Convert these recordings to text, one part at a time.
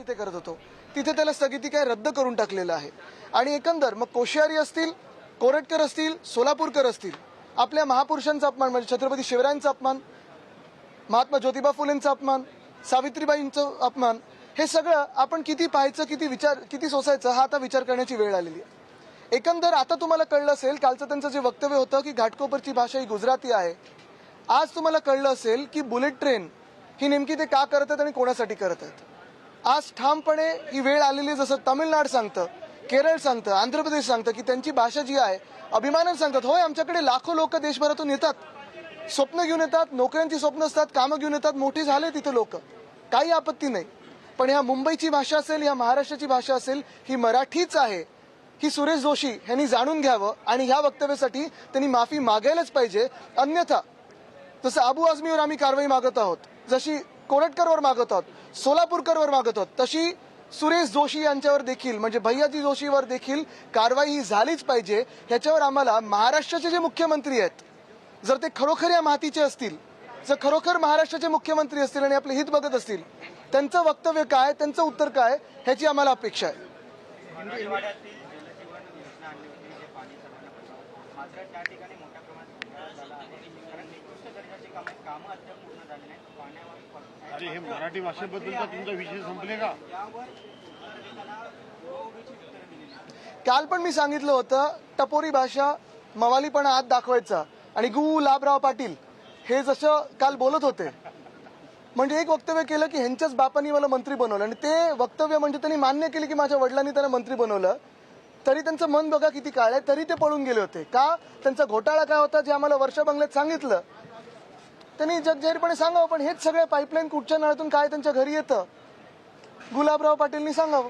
जिथे करत होतो तिथे त्याला स्थगिती काय रद्द करून टाकलेलं आहे। आणि एकंदर मग कोश्यारी असतील, कोरटकर असतील, सोलापूरकर असतील, आपल्या महापुरुषांचा अपमान म्हणजे छत्रपती शिवरायांचा अपमान, महात्मा ज्योतिबा फुलेंचा अपमान, सावित्रीबाईंचा अपमान, हे सगळं आपण किती पाहायचं, किती सोसायचं, हा आता विचार करण्याची वेळ आलेली आहे। एकंदर आता तुम्हाला कळलं असेल कालचं त्यांचं जे वक्तव्य होतं की घाटकोपरची भाषा ही गुजराती आहे, आज तुम्हाला कळलं असेल की बुलेट ट्रेन ही नेमकी ते का करत आहेत आणि कोणासाठी करत आहेत। आज ठामपणे ही वेळ आलेली आहे, जसं तामिळनाड सांगतं, केरळ सांगतं, आंध्र प्रदेश सांगतं की त्यांची भाषा जी आहे अभिमानाने सांगतात, होय आमच्याकडे लाखो लोक देशभरातून येतात, स्वप्न घेऊन येतात, नोकऱ्यांची स्वप्न असतात, कामं घेऊन येतात, मोठी झाले तिथे लोक, काही आपत्ती नाही। पण ह्या मुंबईची भाषा असेल, ह्या महाराष्ट्राची भाषा असेल, ही मराठीच आहे, ही सुरेश जोशी यांनी जाणून घ्यावं आणि ह्या वक्तव्यासाठी त्यांनी माफी मागायलाच पाहिजे। अन्यथा जसं अबू आझमीवर आम्ही कारवाई मागत आहोत, जशी कोरटकरवर मागत आहोत, सोलापूरकरवर मागत आहोत, तशी सुरेश जोशी यांच्यावर देखील म्हणजे भैयाजी जोशीवर देखील कारवाई ही झालीच पाहिजे। ह्याच्यावर आम्हाला महाराष्ट्राचे जे मुख्यमंत्री आहेत, जर ते खरोखर या मातीचे असतील, जर खरोखर महाराष्ट्राचे मुख्यमंत्री असतील आणि आपले हित बघत असतील, त्यांचं वक्तव्य काय, त्यांचं उत्तर काय, ह्याची आम्हाला अपेक्षा आहे। अरे हे मराठी भाषेबद्दलचा तुमचा विषय संपले का? काल पण मी सांगितलं होतं, टपोरी भाषा, मवालीपणा आत दाखवायचा आणि गुलाबराव पाटील हे जसं काल बोलत होते, म्हणजे एक वक्तव्य केलं की ह्यांच्याच बापांनी मला मंत्री बनवलं आणि ते वक्तव्य म्हणजे त्यांनी मान्य केले की माझ्या वडिलांनी त्यांना मंत्री बनवलं, तरी त्यांचं मन बघा किती काळ आहे, तरी ते पळून गेले होते का? त्यांचा घोटाळा काय होता जे आम्हाला वर्षा बंगल्यात सांगितलं, त्यांनी जगजाहीरपणे सांगावं। पण हेच सगळे पाईपलाईन कुठच्या नळातून काय त्यांच्या घरी येतं, गुलाबराव पाटीलनी सांगावं।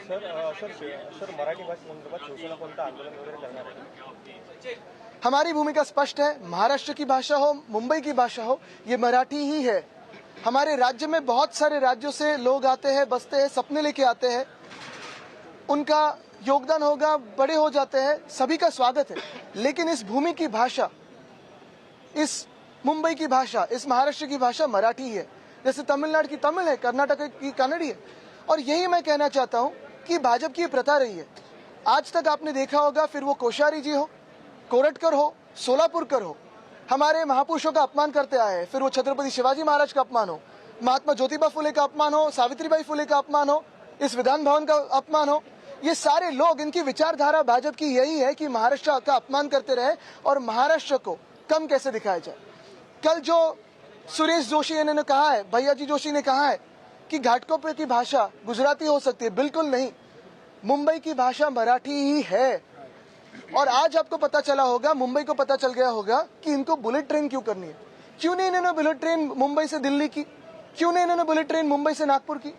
सर मराठी भाषेसंदर्भात शिवसेना कोणतं आंदोलन वगैरे करणार आहे? हमारी भूमिका स्पष्ट है, महाराष्ट्र की भाषा हो, मुंबई की भाषा हो, ये मराठी ही है। हमारे राज्य में बहुत सारे राज्यों से लोग आते हैं, बसते हैं, सपने लेके आते हैं, उनका योगदान होगा, बड़े हो जाते हैं, सभी का स्वागत है। लेकिन इस भूमि की भाषा, इस मुंबई की भाषा, इस महाराष्ट्र की भाषा मराठी ही है, जैसे तमिलनाडु की तमिल है, कर्नाटक की कन्नड़ी है। और यही मैं कहना चाहता हूं कि भाजपा की प्रथा रही है, आज तक आपने देखा होगा, फिर वो कोश्यारी जी हो, कोरटकर हो, सोलापुरकर हो, हमारे महापुरुषों का अपमान करते आए हैं। फिर वो छत्रपति शिवाजी महाराज का अपमान हो, महात्मा ज्योतिबा फुले का अपमान हो, सावित्रीबाई फुले का अपमान हो, इस विधान भवन का अपमान हो, ये सारे लोग, इनकी विचारधारा भाजपा की यही है कि महाराष्ट्र का अपमान करते रहे और महाराष्ट्र को कम कैसे दिखाया जाए। कल जो सुरेश जोशी ने कहा है, भैयाजी जोशी ने कहा है कि घाटकोपर की भाषा गुजराती हो सकती है, बिल्कुल नहीं, मुंबई की भाषा मराठी ही है। और आज आपको पता चला होगा, मुंबई को पता चल गया होगा कि इनको बुलेट ट्रेन क्यों करनी है। क्यों नहीं इन्होंने बुलेट ट्रेन मुंबई से दिल्ली की, क्यों नहीं इन्होंने बुलेट ट्रेन मुंबई से नागपुर की।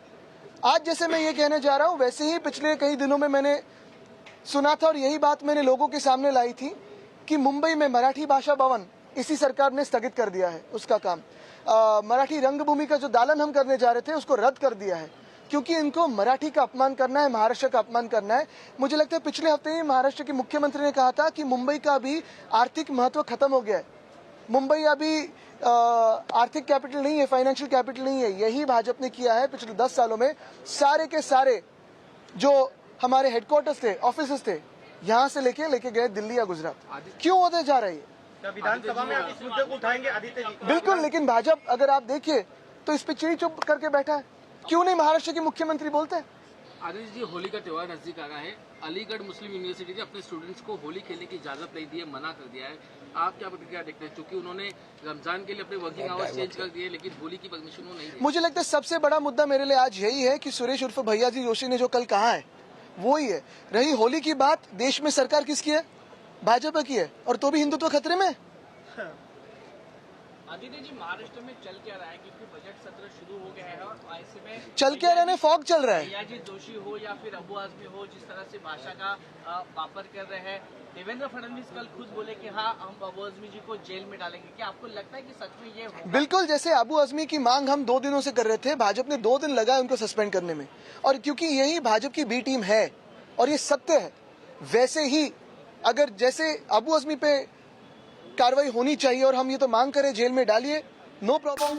आज जैसे मैं ये कहने जा रहा हूं, वैसे ही पिछले कई दिनों में मैंने सुना था और यही बात मैंने लोगों के सामने लाई थी कि मुंबई में मराठी भाषा भवन इसी सरकार ने स्थगित कर दिया है, उसका काम मराठी रंगभूमि का जो दालन हम करने जा रहे थे उसको रद्द कर दिया है, क्योंकि इनको मराठी का अपमान करना है, महाराष्ट्र का अपमान करना है। मुझे लगता है पिछले हफ्ते ही महाराष्ट्र के मुख्यमंत्री ने कहा था कि मुंबई का भी आर्थिक महत्व खत्म हो गया है, मुंबई अभी आर्थिक कैपिटल नहीं है, फाइनेंशियल कैपिटल नहीं है। यही भाजपा ने किया है पिछले 10 सालों में। सारे के सारे जो हमारे हेडक्वार्टर्स थे, ऑफिस थे, यहाँ से लेके गए दिल्ली या गुजरात। क्यों होते जा रही है? विधानसभा में आप इस मुद्दे को उठाएंगे आदित्य जी? बिल्कुल, लेकिन भाजपा अगर आप देखिए तो इस पे चिड़ी चुप करके बैठा है। क्यों नहीं महाराष्ट्र के मुख्यमंत्री बोलते हैं? आदित्य जी, होली का त्योहार नजदीक आ रहा है, अलीगढ़ मुस्लिम यूनिवर्सिटी ने अपने स्टूडेंट्स को होली खेलने की इजाजत नहीं दी है, मना कर दिया है, आप क्या प्रतिक्रिया देखते हैं? क्योंकि उन्होंने रमजान के लिए अपने वर्किंग आवर्स चेंज कर दिए, लेकिन होली की परमिशन वो नहीं दी। मुझे लगता है सबसे बड़ा मुद्दा मेरे लिए आज यही है कि सुरेश उर्फ भैयाजी जोशी ने जो कल कहा है वो ही है। रही होली की बात, देश में सरकार किसकी है? भाजपा की है, और तो भी हिंदुत्व खतरे में। आदित्य जी, महाराष्ट्र में चल क्या रहा है, क्योंकि बजट सत्र शुरू हो गया है और ऐसे में चल क्या रहा है? फॉग चल रहा है। भैयाजी जोशी हो या फिर अबू आजमी हो, जिस तरह से भाषा का वापर कर रहे हैं, देवेंद्र फडणवीस कल खुद बोले कि हाँ, हम अबू आजमी जी को जेल में डालेंगे। क्या आपको लगता है कि सच में ये होगा? बिल्कुल, जैसे अबू आजमी की मांग हम 2 दिनों से कर रहे थे, भाजपा ने 2 दिन लगाए उनको सस्पेंड करने में, और क्योंकि यही भाजपा की बी टीम है और ये सत्य है, वैसे ही अगर जैसे अबू आजमी पे कार्रवाई होनी चाहिए और हम ये तो मांग करें जेल में डालिए, नो प्रॉब्लम।